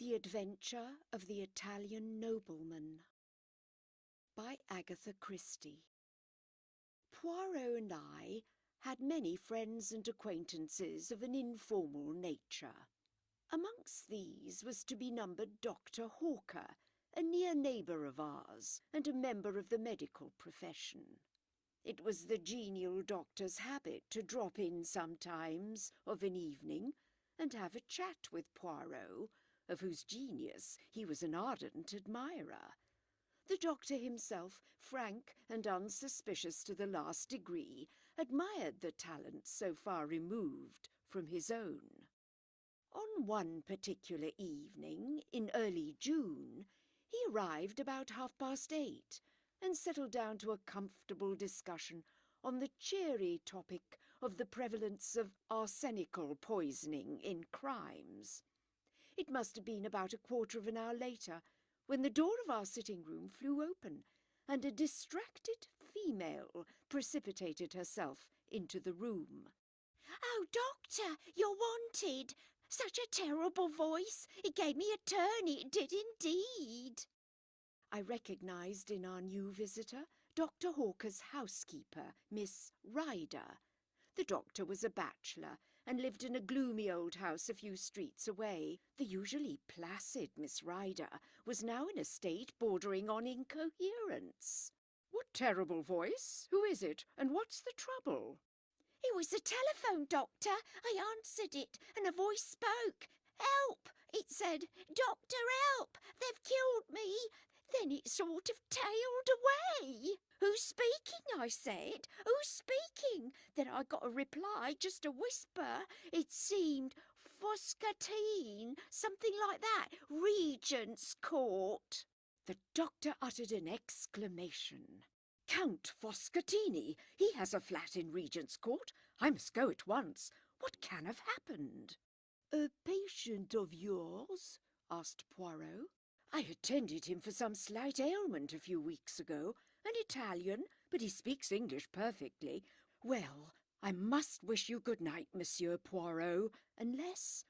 The Adventure of the Italian Nobleman by Agatha Christie. Poirot and I had many friends and acquaintances of an informal nature. Amongst these was to be numbered Dr. Hawker, a near neighbour of ours, and a member of the medical profession. It was the genial doctor's habit to drop in sometimes of an evening and have a chat with Poirot, of whose genius he was an ardent admirer. The doctor himself, frank and unsuspicious to the last degree, admired the talent so far removed from his own. On one particular evening, in early June, he arrived about 8:30 and settled down to a comfortable discussion on the cheery topic of the prevalence of arsenical poisoning in crimes. It must have been about a quarter of an hour later when the door of our sitting-room flew open and a distracted female precipitated herself into the room. "Oh, Doctor, you're wanted! Such a terrible voice! It gave me a turn, it did indeed!" I recognised in our new visitor Dr. Hawker's housekeeper, Miss Ryder. The doctor was a bachelor and lived in a gloomy old house a few streets away. The usually placid Miss Ryder was now in a state bordering on incoherence. "What terrible voice? Who is it, and what's the trouble?" "It was the telephone, Doctor. I answered it, and a voice spoke. 'Help!' it said. 'Doctor, help! They've killed me!' Then it sort of tailed away. 'Who's speaking?' I said. 'Who's speaking?' Then I got a reply, just a whisper. It seemed Foscatini, something like that. Regent's Court." The doctor uttered an exclamation. "Count Foscatini! He has a flat in Regent's Court. I must go at once. What can have happened?" "A patient of yours?" asked Poirot. "I attended him for some slight ailment a few weeks ago. An Italian, but he speaks English perfectly. Well, I must wish you good night, Monsieur Poirot, unless—"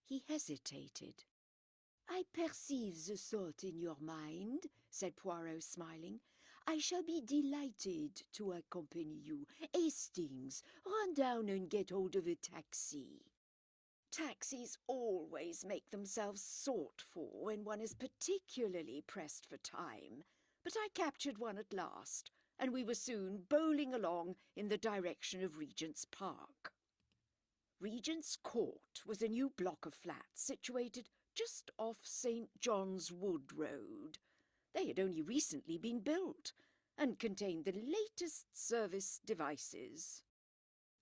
He hesitated. "I perceive the thought in your mind," said Poirot, smiling. "I shall be delighted to accompany you. Hastings, run down and get hold of a taxi." Taxis always make themselves sought for when one is particularly pressed for time, but I captured one at last, and we were soon bowling along in the direction of Regent's Park. Regent's Court was a new block of flats situated just off St. John's Wood Road. They had only recently been built and contained the latest service devices.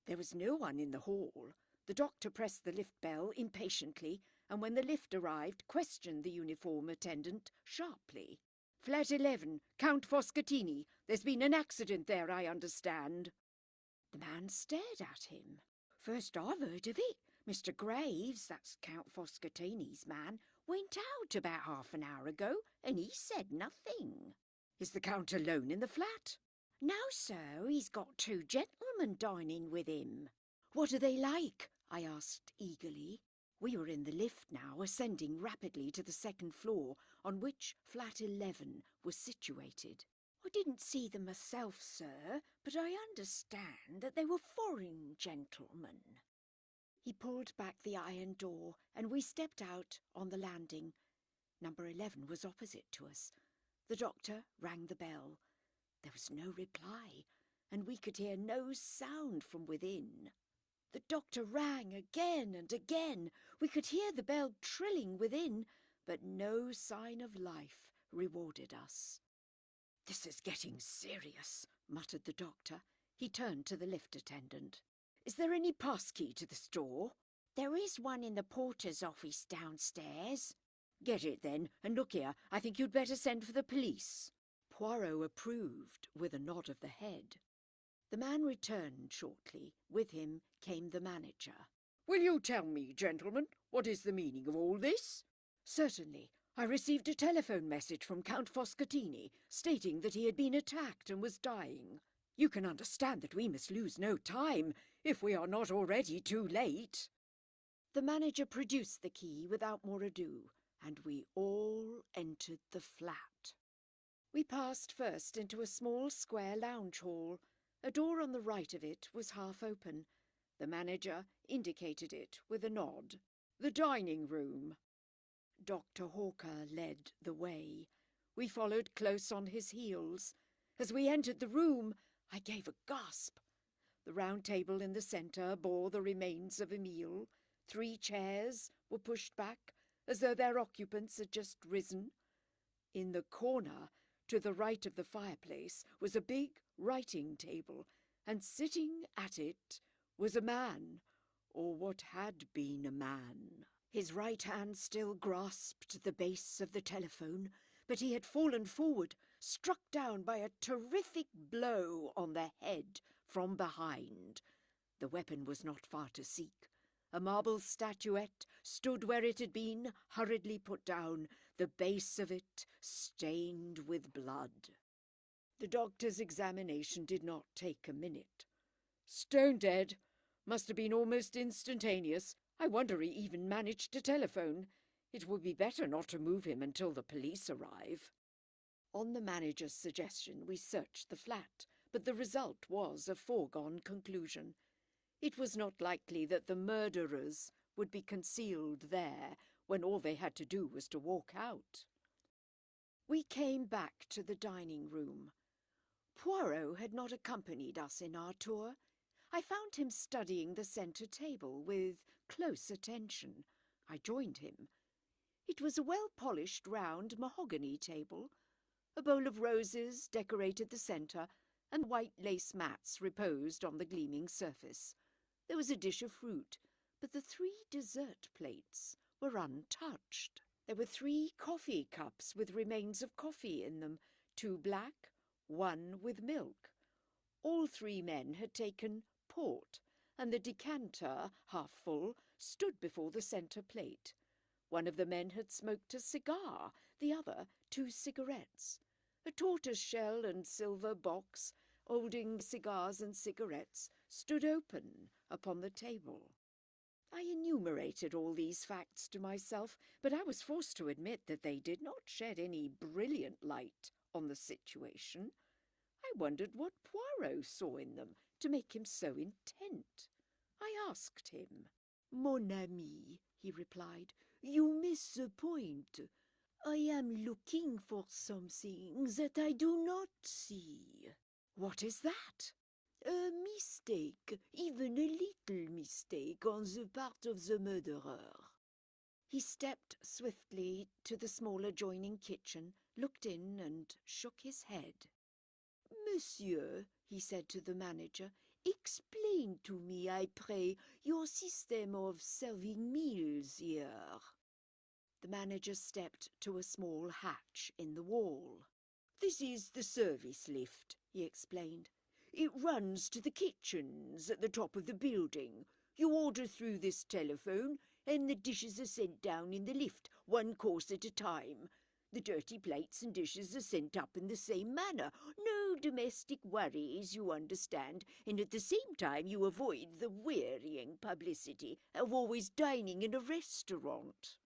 There was no one in the hall. The doctor pressed the lift bell impatiently, and when the lift arrived, questioned the uniform attendant sharply. "Flat 11, Count Foscatini. There's been an accident there, I understand." The man stared at him. "First I've heard of it. Mr. Graves, that's Count Foscatini's man, went out about half an hour ago, and he said nothing." "Is the Count alone in the flat?" "No, sir. He's got two gentlemen dining with him." "What are they like?" I asked eagerly. We were in the lift now, ascending rapidly to the second floor, on which flat 11 was situated. "I didn't see them myself, sir, but I understand that they were foreign gentlemen." He pulled back the iron door, and we stepped out on the landing. Number 11 was opposite to us. The doctor rang the bell. There was no reply, and we could hear no sound from within. The doctor rang again and again. We could hear the bell trilling within, but no sign of life rewarded us. "This is getting serious," muttered the doctor. He turned to the lift attendant. "Is there any passkey to this door?" "There is one in the porter's office downstairs." "Get it then, and look here, I think you'd better send for the police." Poirot approved with a nod of the head. The man returned shortly. With him came the manager. "Will you tell me, gentlemen, what is the meaning of all this?" "Certainly. I received a telephone message from Count Foscatini stating that he had been attacked and was dying. You can understand that we must lose no time, if we are not already too late." The manager produced the key without more ado, and we all entered the flat. We passed first into a small square lounge hall. A door on the right of it was half open. The manager indicated it with a nod. The dining room. Dr. Hawker led the way. We followed close on his heels. As we entered the room, I gave a gasp. The round table in the centre bore the remains of a meal. 3 chairs were pushed back, as though their occupants had just risen. In the corner, to the right of the fireplace, was a big writing table, and sitting at it was a man, or what had been a man. His right hand still grasped the base of the telephone, but he had fallen forward, struck down by a terrific blow on the head from behind. The weapon was not far to seek. A marble statuette stood where it had been, hurriedly put down, the base of it stained with blood. The doctor's examination did not take a minute. "Stone dead. Must have been almost instantaneous. I wonder he even managed to telephone. It would be better not to move him until the police arrive." On the manager's suggestion, we searched the flat, but the result was a foregone conclusion. It was not likely that the murderers would be concealed there when all they had to do was to walk out. We came back to the dining room. Poirot had not accompanied us in our tour. I found him studying the centre table with close attention. I joined him. It was a well-polished round mahogany table. A bowl of roses decorated the centre, and white lace mats reposed on the gleaming surface. There was a dish of fruit, but the 3 dessert plates were untouched. There were 3 coffee cups with remains of coffee in them, 2 black, 1 with milk. All 3 men had taken port, and the decanter, half full, stood before the centre plate. One of the men had smoked a cigar, the other 2 cigarettes. A tortoise-shell and silver box, holding cigars and cigarettes, stood open upon the table. I enumerated all these facts to myself, but I was forced to admit that they did not shed any brilliant light on the situation. I wondered what Poirot saw in them to make him so intent. I asked him. "Mon ami," he replied, "you miss the point. I am looking for something that I do not see." "What is that?" "A mistake, even a little mistake on the part of the murderer." He stepped swiftly to the small adjoining kitchen, looked in and shook his head. "Monsieur," he said to the manager, "explain to me, I pray, your system of serving meals here." The manager stepped to a small hatch in the wall. "This is the service lift," he explained. "It runs to the kitchens at the top of the building. You order through this telephone, and the dishes are sent down in the lift, 1 course at a time. The dirty plates and dishes are sent up in the same manner. No domestic worries, you understand, and at the same time you avoid the wearying publicity of always dining in a restaurant."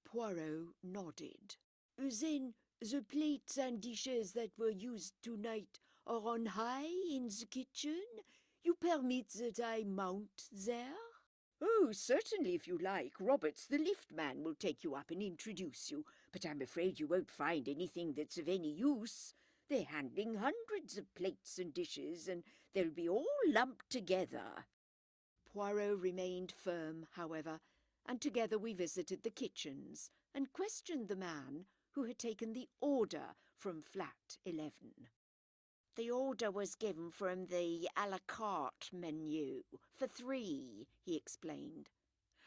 Poirot nodded. "Then the plates and dishes that were used tonight are on high in the kitchen? You permit that I mount there?" "Oh, certainly, if you like. Roberts, the lift man, will take you up and introduce you, but I'm afraid you won't find anything that's of any use. They're handling hundreds of plates and dishes, and they'll be all lumped together." Poirot remained firm, however, and together we visited the kitchens and questioned the man who had taken the order from flat 11. "The order was given from the à la carte menu for 3, he explained.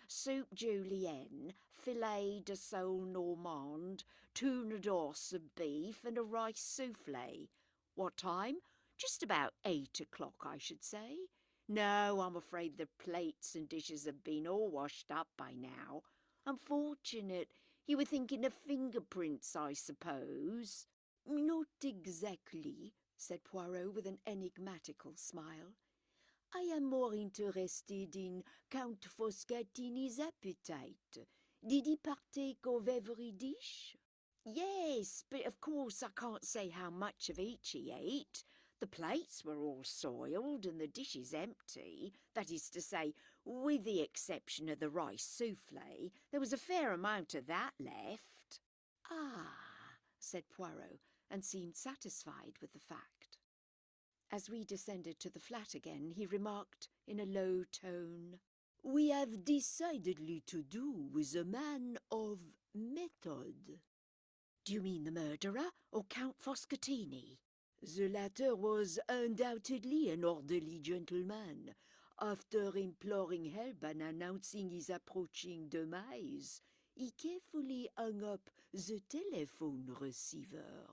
"Soup julienne, filet de sole normande, tuna d'os of beef, and a rice soufflé. What time? Just about 8 o'clock, I should say. No, I'm afraid the plates and dishes have been all washed up by now. Unfortunate. You were thinking of fingerprints, I suppose?" "Not exactly," said Poirot with an enigmatical smile. "I am more interested in Count Foscatini's appetite. Did he partake of every dish? Yes, but of course I can't say how much of each he ate. The plates were all soiled and the dishes empty. That is to say, with the exception of the rice souffle, there was a fair amount of that left. Ah, said Poirot, and seemed satisfied with the fact. As we descended to the flat again, he remarked in a low tone, "We have decidedly to do with a man of method." "Do you mean the murderer or Count Foscatini?" "The latter was undoubtedly an orderly gentleman. After imploring help and announcing his approaching demise, he carefully hung up the telephone receiver."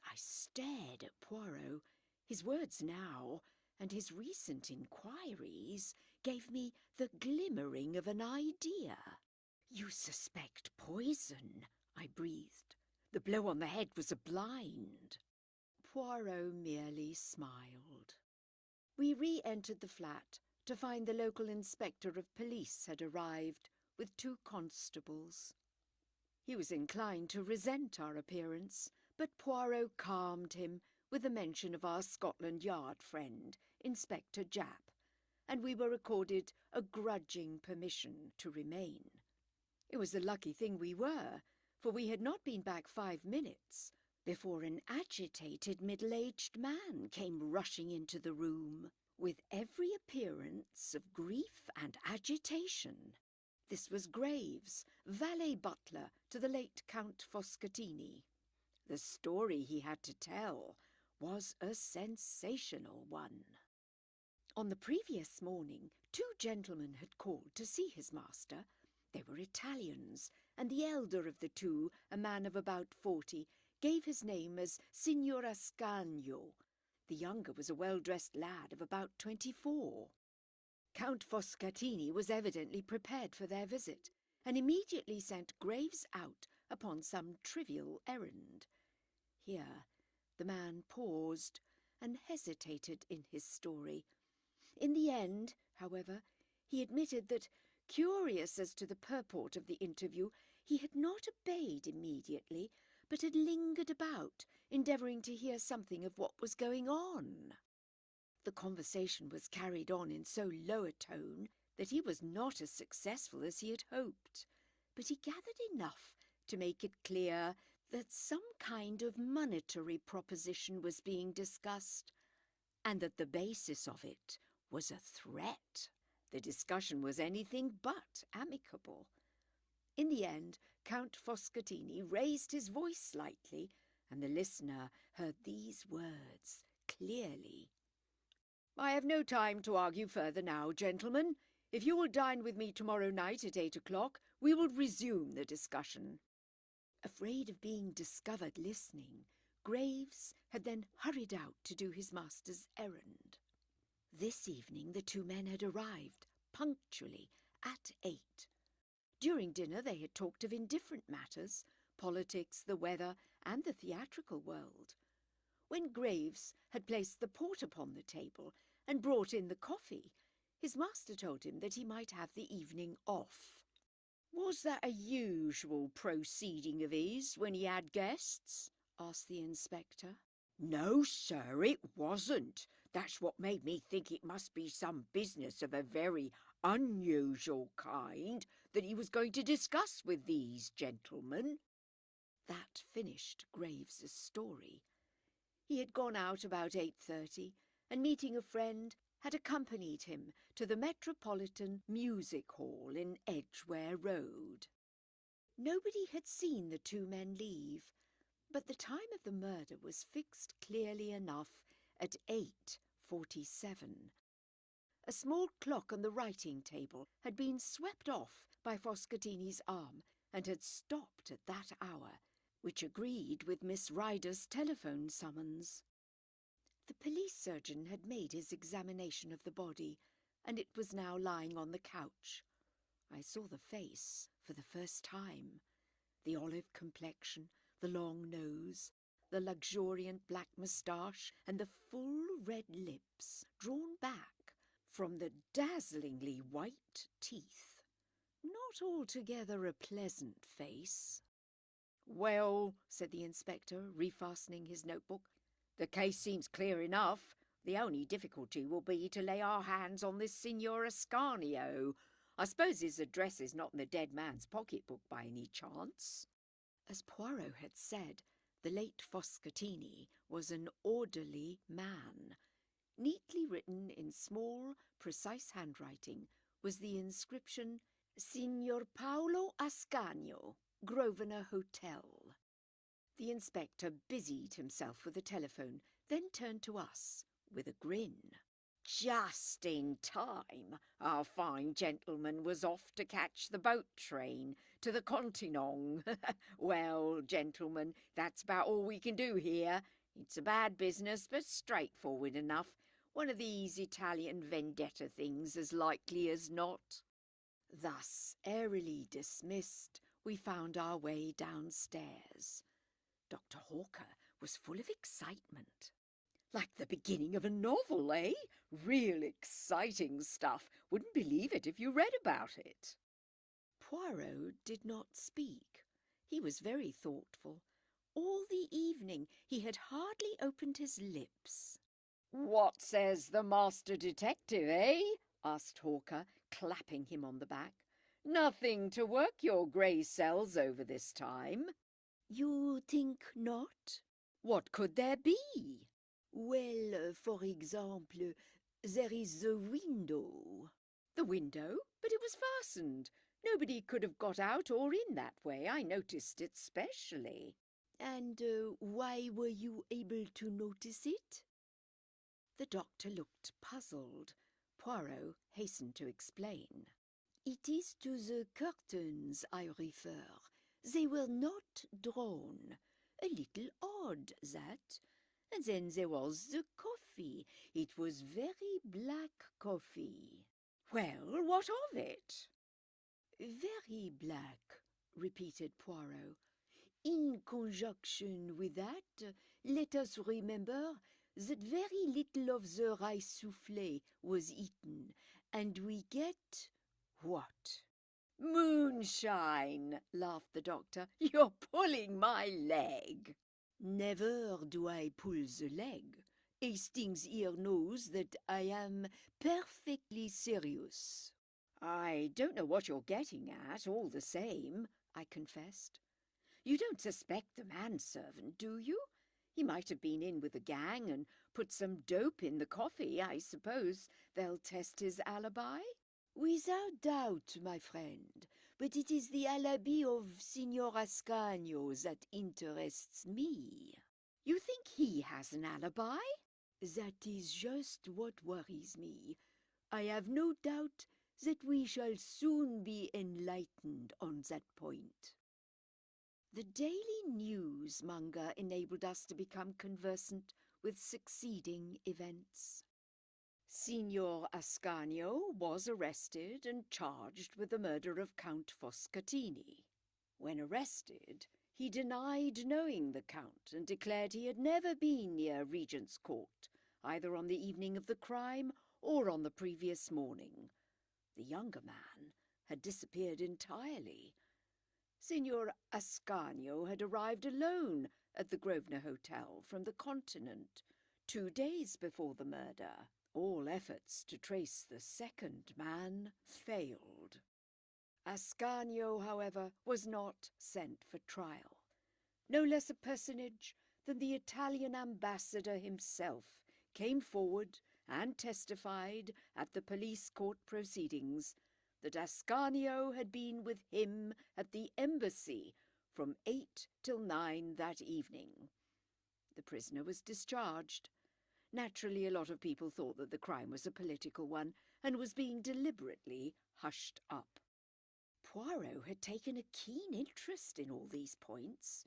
I stared at Poirot. His words now, and his recent inquiries, gave me the glimmering of an idea. "You suspect poison," I breathed. "The blow on the head was a blind." Poirot merely smiled. We re-entered the flat to find the local inspector of police had arrived with 2 constables. He was inclined to resent our appearance, but Poirot calmed him with a mention of our Scotland Yard friend, Inspector Japp, and we were accorded a grudging permission to remain. It was a lucky thing we were, for we had not been back 5 minutes before an agitated middle-aged man came rushing into the room, with every appearance of grief and agitation. This was Graves, valet butler to the late Count Foscatini. The story he had to tell was a sensational one. On the previous morning, 2 gentlemen had called to see his master. They were Italians, and the elder of the 2, a man of about 40, gave his name as Signor Ascanio. The younger was a well-dressed lad of about 24. Count Foscatini was evidently prepared for their visit, and immediately sent Graves out upon some trivial errand. Here the man paused and hesitated in his story. In the end, however, he admitted that, curious as to the purport of the interview, he had not obeyed immediately, but had lingered about, endeavouring to hear something of what was going on. The conversation was carried on in so low a tone that he was not as successful as he had hoped, but he gathered enough to make it clear that some kind of monetary proposition was being discussed, and that the basis of it was a threat. The discussion was anything but amicable. In the end, Count Foscatini raised his voice slightly, and the listener heard these words clearly. "I have no time to argue further now, gentlemen. If you will dine with me tomorrow night at 8 o'clock, we will resume the discussion." Afraid of being discovered listening, Graves had then hurried out to do his master's errand. This evening the 2 men had arrived, punctually, at 8. During dinner they had talked of indifferent matters, politics, the weather, and the theatrical world. When Graves had placed the port upon the table and brought in the coffee, his master told him that he might have the evening off. "Was that a usual proceeding of his when he had guests?" asked the inspector. "No, sir, it wasn't. That's what made me think it must be some business of a very unusual kind that he was going to discuss with these gentlemen." That finished Graves's story. He had gone out about 8:30, and meeting a friend, had accompanied him to the Metropolitan Music Hall in Edgware Road. Nobody had seen the 2 men leave, but the time of the murder was fixed clearly enough at 8:47. A small clock on the writing table had been swept off by Foscatini's arm and had stopped at that hour, which agreed with Miss Ryder's telephone summons. The police surgeon had made his examination of the body, and it was now lying on the couch. I saw the face for the first time. The olive complexion, the long nose, the luxuriant black moustache, and the full red lips drawn back from the dazzlingly white teeth. not altogether a pleasant face. "Well," said the inspector, refastening his notebook, "the case seems clear enough. The only difficulty will be to lay our hands on this Signor Ascanio. I suppose his address is not in the dead man's pocketbook by any chance?" As Poirot had said, the late Foscatini was an orderly man. Neatly written in small, precise handwriting was the inscription, "Signor Paolo Ascanio, Grosvenor Hotel." The inspector busied himself with the telephone, then turned to us with a grin. "Just in time. Our fine gentleman was off to catch the boat train to the Continent. Well, gentlemen, that's about all we can do here. It's a bad business, but straightforward enough. One of these Italian vendetta things, as likely as not." Thus, airily dismissed, we found our way downstairs. Dr. Hawker was full of excitement. "Like the beginning of a novel, eh? Real exciting stuff. Wouldn't believe it if you read about it." Poirot did not speak. He was very thoughtful. All the evening he had hardly opened his lips. "What says the master detective, eh?" asked Hawker, clapping him on the back. "Nothing to work your grey cells over this time." You think not? What could there be? Well, for example, there is the window. The window? But it was fastened. Nobody could have got out or in that way. I noticed it specially. And why were you able to notice it? The doctor looked puzzled. Poirot hastened to explain. It is to the curtains I refer. They were not drawn. A little odd, that. And then there was the coffee. It was very black coffee. Well, what of it? Very black, repeated Poirot. In conjunction with that, let us remember that very little of the rice soufflé was eaten, and we get what? "Moonshine," laughed the doctor. "You're pulling my leg." Never do I pull the leg. Hastings here knows that I am perfectly serious. "I don't know what you're getting at, all the same," I confessed. "You don't suspect the manservant, do you? He might have been in with the gang and put some dope in the coffee. I suppose they'll test his alibi?" Without doubt, my friend, but it is the alibi of Signor Ascanio that interests me. You think he has an alibi? That is just what worries me. I have no doubt that we shall soon be enlightened on that point. The Daily Newsmonger enabled us to become conversant with succeeding events. Signor Ascanio was arrested and charged with the murder of Count Foscatini. When arrested, he denied knowing the Count and declared he had never been near Regent's Court, either on the evening of the crime or on the previous morning. The younger man had disappeared entirely. Signor Ascanio had arrived alone at the Grosvenor Hotel from the Continent 2 days before the murder. All efforts to trace the second man failed. Ascanio, however, was not sent for trial. No less a personage than the Italian ambassador himself came forward and testified at the police court proceedings that Ascanio had been with him at the embassy from 8 till 9 that evening. The prisoner was discharged. Naturally, a lot of people thought that the crime was a political one and was being deliberately hushed up. Poirot had taken a keen interest in all these points.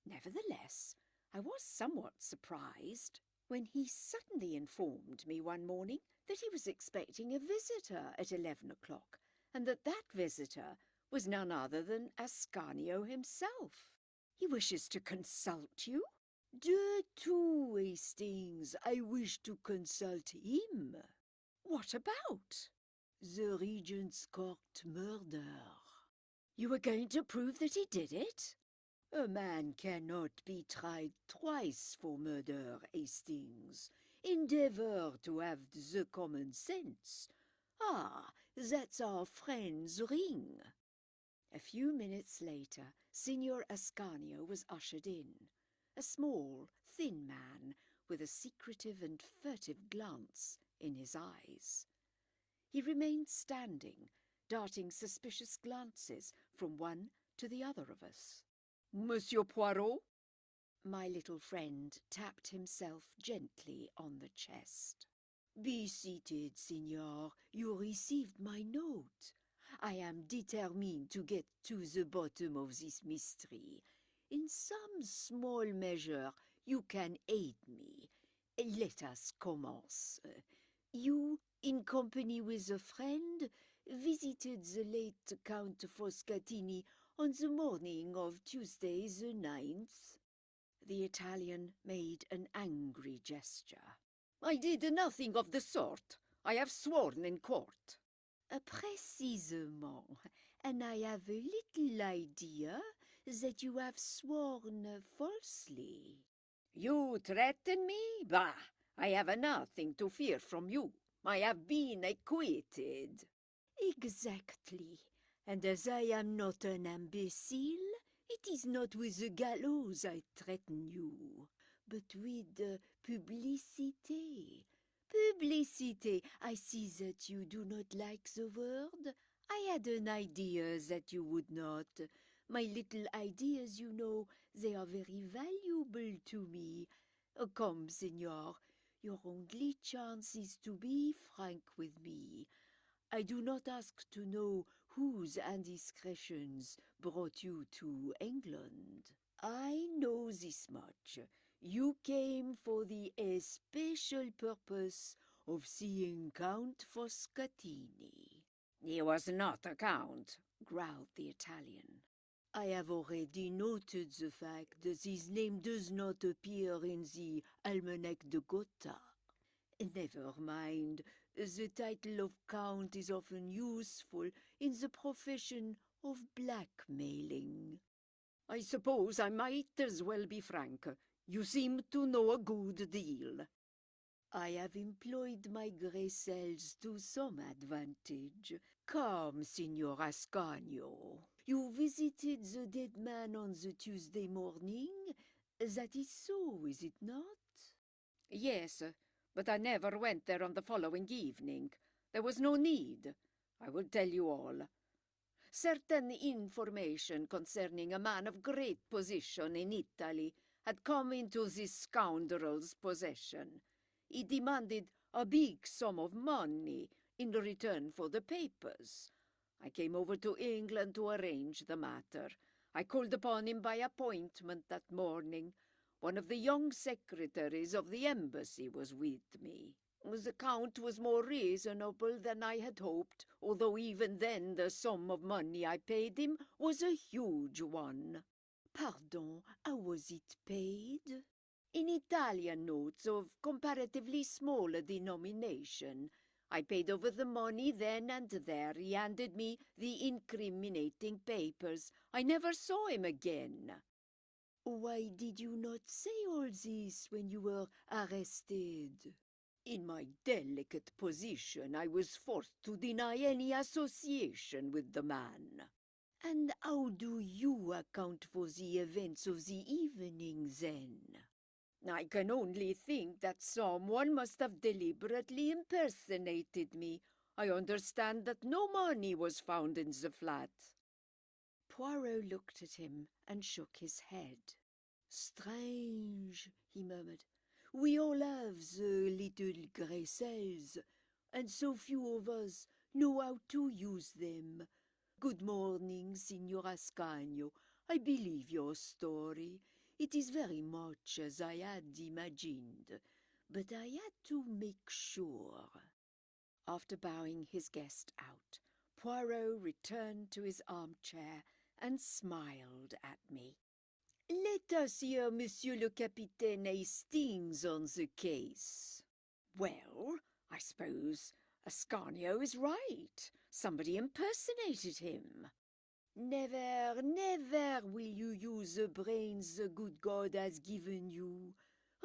Nevertheless, I was somewhat surprised when he suddenly informed me one morning that he was expecting a visitor at 11 o'clock, and that visitor was none other than Ascanio himself. "He wishes to consult you?" De tout, Hastings. I wish to consult him. "What about?" The Regent's Court murder. You were going to prove that he did it? A man cannot be tried twice for murder, Hastings. Endeavour to have the common sense. Ah, that's our friend's ring. A few minutes later, Signor Ascanio was ushered in. A small, thin man with a secretive and furtive glance in his eyes. He remained standing, darting suspicious glances from one to the other of us. Monsieur Poirot? My little friend tapped himself gently on the chest. Be seated, Signor. You received my note. I am determined to get to the bottom of this mystery. In some small measure, you can aid me. Let us commence. You, in company with a friend, visited the late Count Foscatini on the morning of Tuesday the 9th. The Italian made an angry gesture. I did nothing of the sort. I have sworn in court. Précisément, and I have a little idea that you have sworn falsely. You threaten me? Bah! I have nothing to fear from you. I have been acquitted. Exactly. And as I am not an imbecile, it is not with the gallows I threaten you, but with publicité. Publicité. I see that you do not like the word. I had an idea that you would not. My little ideas, you know, they are very valuable to me. Come, Signor, your only chance is to be frank with me. I do not ask to know whose indiscretions brought you to England. I know this much. You came for the especial purpose of seeing Count Foscatini. He was not a count, growled the Italian. I have already noted the fact that his name does not appear in the Almanach de Gotha. Never mind. The title of Count is often useful in the profession of blackmailing. I suppose I might as well be frank. You seem to know a good deal. I have employed my grey cells to some advantage. Come, Signor Ascanio. You visited the dead man on the Tuesday morning? That is so, is it not? Yes, but I never went there on the following evening. There was no need. I will tell you all. Certain information concerning a man of great position in Italy had come into this scoundrel's possession. He demanded a big sum of money in return for the papers. I came over to England to arrange the matter. I called upon him by appointment that morning. One of the young secretaries of the embassy was with me. The Count was more reasonable than I had hoped, although even then the sum of money I paid him was a huge one. Pardon, how was it paid? In Italian notes of comparatively small denomination. I paid over the money then and there. He handed me the incriminating papers. I never saw him again. Why did you not say all this when you were arrested? In my delicate position, I was forced to deny any association with the man. And how do you account for the events of the evening, then? I can only think that someone must have deliberately impersonated me. I understand that no money was found in the flat. Poirot looked at him and shook his head. Strange, he murmured. We all have the little grey cells, and so few of us know how to use them. Good morning, Signor Ascanio. I believe your story. It is very much as I had imagined, but I had to make sure. After bowing his guest out, Poirot returned to his armchair and smiled at me. Let us hear Monsieur le Capitaine Hastings on the case. Well, I suppose Ascanio is right. Somebody impersonated him. Never, never will you use the brains the good God has given you.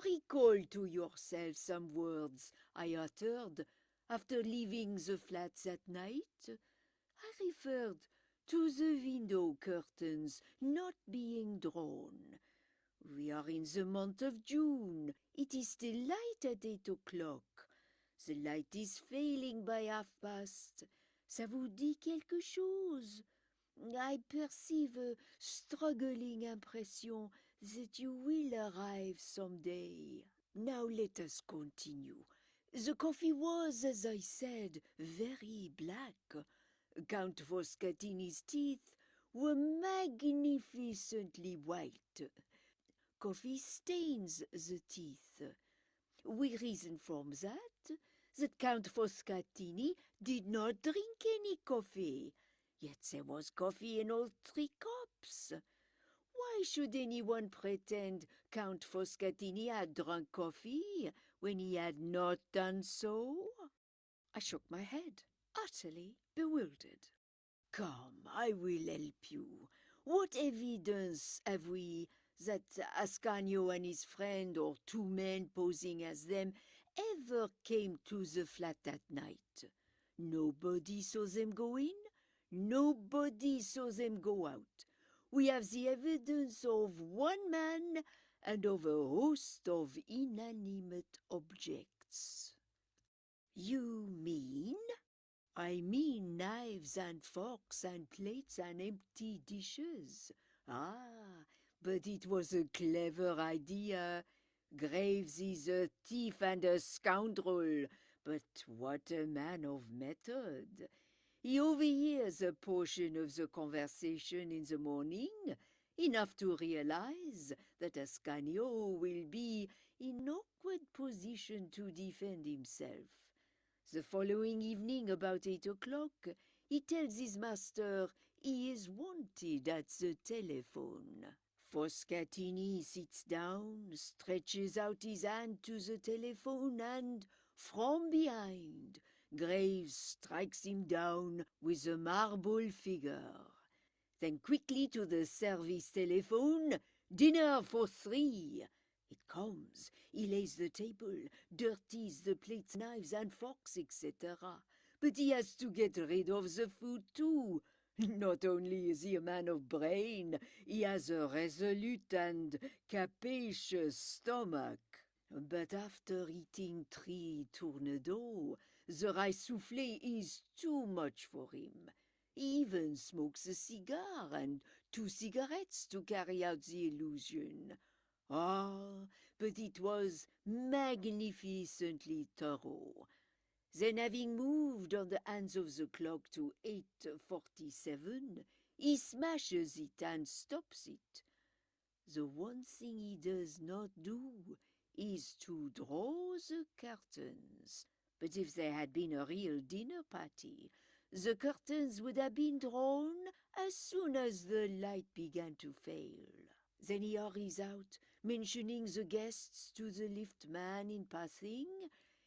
Recall to yourself some words I uttered after leaving the flats at night. I referred to the window curtains not being drawn. We are in the month of June. It is still light at 8 o'clock. The light is failing by 1/2 past. Ça vous dit quelque chose? I perceive a struggling impression that you will arrive some day. Now let us continue. The coffee was, as I said, very black. Count Foscatini's teeth were magnificently white. Coffee stains the teeth. We reason from that Count Foscatini did not drink any coffee. Yet there was coffee in all 3 cups. Why should anyone pretend Count Foscatini had drunk coffee when he had not done so? I shook my head, utterly bewildered. Come, I will help you. What evidence have we that Ascanio and his friend, or 2 men posing as them, ever came to the flat that night? Nobody saw them go in. Nobody saw them go out. We have the evidence of 1 man and of a host of inanimate objects. You mean? I mean knives and forks and plates and empty dishes. Ah, but it was a clever idea. Graves is a thief and a scoundrel, but what a man of method. He overhears a portion of the conversation in the morning, enough to realize that Ascanio will be in an awkward position to defend himself. The following evening, about 8 o'clock, he tells his master he is wanted at the telephone. Foscatini sits down, stretches out his hand to the telephone, and from behind, Graves strikes him down with a marble figure. Then quickly to the service telephone, dinner for 3. It comes, he lays the table, dirties the plates, knives and forks, etc. But he has to get rid of the food too. Not only is he a man of brain, he has a resolute and capacious stomach. But after eating 3 tournedos, the rice soufflé is too much for him. He even smokes a cigar and 2 cigarettes to carry out the illusion. Ah, but it was magnificently thorough. Then, having moved on the hands of the clock to 8:47, he smashes it and stops it. The one thing he does not do is to draw the curtains. But if there had been a real dinner party, the curtains would have been drawn as soon as the light began to fail. Then he hurries out, mentioning the guests to the lift man in passing.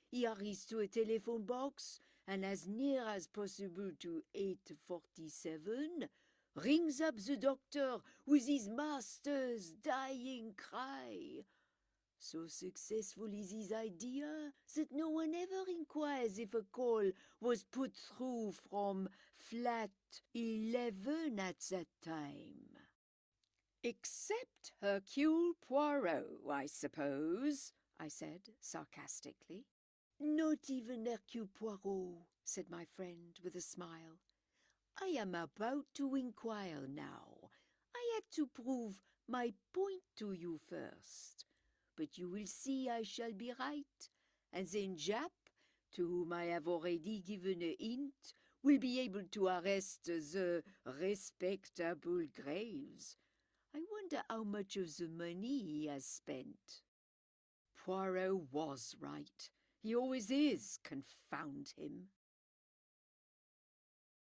He hurries to a telephone box, and as near as possible to 8:47, rings up the doctor with his master's dying cry. So successful is his idea that no one ever inquires if a call was put through from flat 11 at that time. Except Hercule Poirot, I suppose, I said sarcastically. Not even Hercule Poirot, said my friend with a smile. I am about to inquire now. I had to prove my point to you first. But you will see I shall be right, and then Jap, to whom I have already given a hint, will be able to arrest the respectable Graves. I wonder how much of the money he has spent. Poirot was right. He always is, confound him.